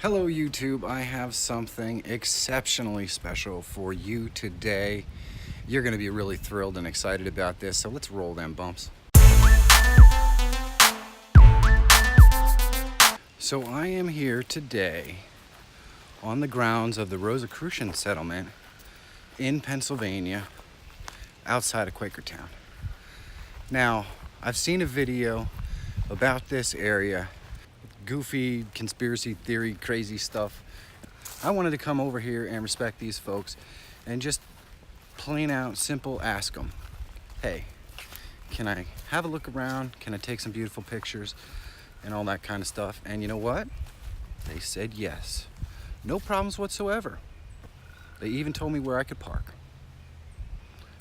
Hello YouTube, I have something exceptionally special for you today. You're going to be really thrilled and excited about this, so let's roll them bumps. So I am here today on the grounds of the Rosicrucian settlement in Pennsylvania, outside of Quakertown. Now, I've seen a video about this area, goofy conspiracy theory, crazy stuff. I wanted to come over here and respect these folks and just plain out, simple ask them, hey, can I have a look around? Can I take some beautiful pictures and all that kind of stuff? And you know what? They said yes. No problems whatsoever. They even told me where I could park.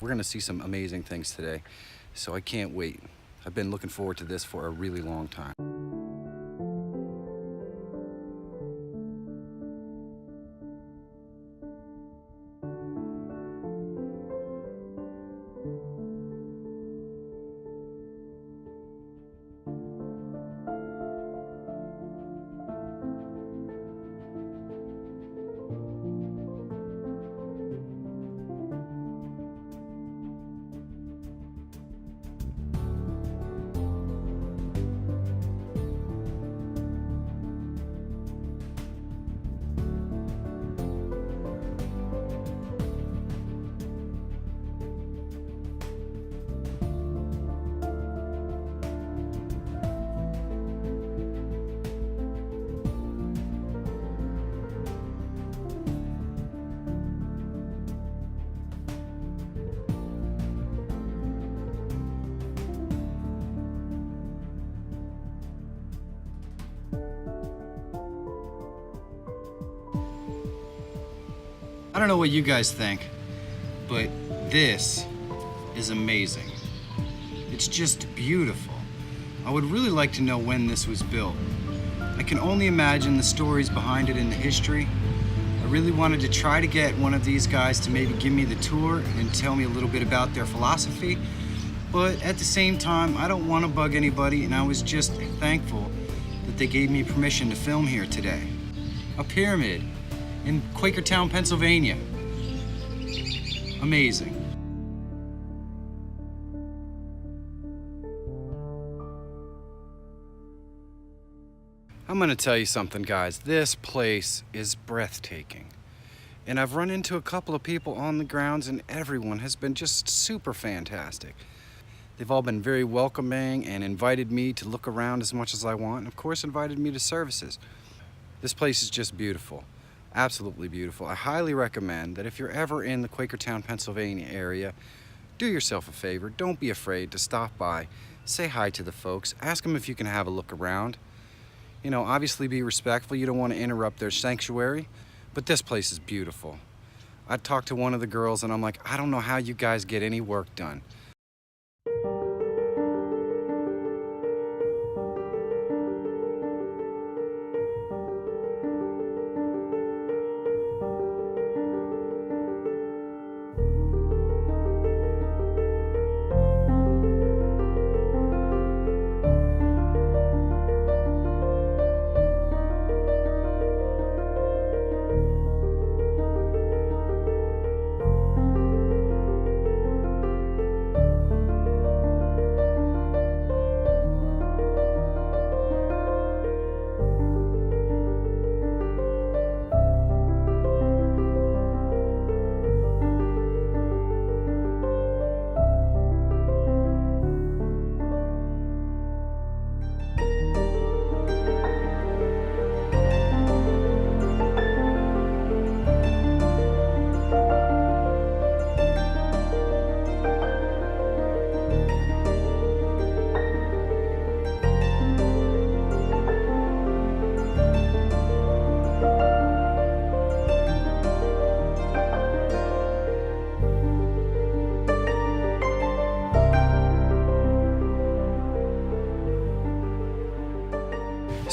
We're gonna see some amazing things today, so I can't wait. I've been looking forward to this for a really long time. I don't know what you guys think, but this is amazing. It's just beautiful. I would really like to know when this was built. I can only imagine the stories behind it in the history. I really wanted to try to get one of these guys to maybe give me the tour and tell me a little bit about their philosophy, but at the same time, I don't want to bug anybody, and I was just thankful that they gave me permission to film here today. A pyramid in Quakertown, Pennsylvania. Amazing. I'm gonna tell you something, guys. This place is breathtaking. And I've run into a couple of people on the grounds, and everyone has been just super fantastic. They've all been very welcoming and invited me to look around as much as I want, and of course invited me to services. This place is just beautiful. Absolutely beautiful. I highly recommend that if you're ever in the Quakertown, Pennsylvania area, do yourself a favor. Don't be afraid to stop by, say hi to the folks, ask them if you can have a look around. You know, obviously be respectful. You don't want to interrupt their sanctuary, but this place is beautiful. I talked to one of the girls and I'm like, I don't know how you guys get any work done.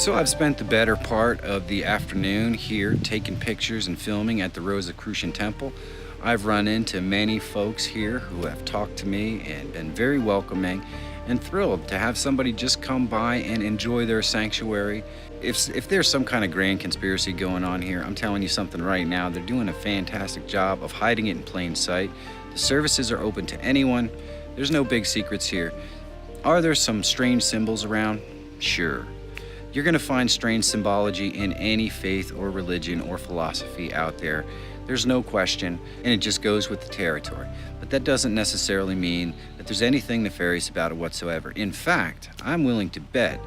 So I've spent the better part of the afternoon here taking pictures and filming at the Rosicrucian Temple. I've run into many folks here who have talked to me and been very welcoming and thrilled to have somebody just come by and enjoy their sanctuary if there's some kind of grand conspiracy going on here, I'm telling you something right now. They're doing a fantastic job of hiding it in plain sight. The services are open to anyone. There's no big secrets here. Are there some strange symbols around? Sure. You're going to find strange symbology in any faith or religion or philosophy out there. There's no question, and it just goes with the territory. But that doesn't necessarily mean that there's anything nefarious about it whatsoever. In fact, I'm willing to bet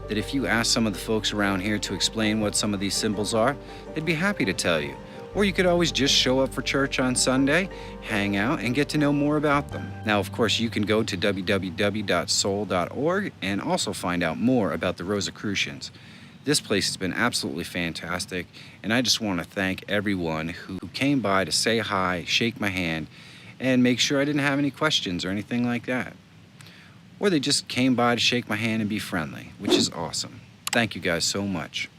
that if you ask some of the folks around here to explain what some of these symbols are, they'd be happy to tell you. Or you could always just show up for church on Sunday, hang out, and get to know more about them. Now, of course, you can go to www.soul.org and also find out more about the Rosicrucians. This place has been absolutely fantastic, and I just want to thank everyone who came by to say hi, shake my hand, and make sure I didn't have any questions or anything like that. Or they just came by to shake my hand and be friendly, which is awesome. Thank you guys so much.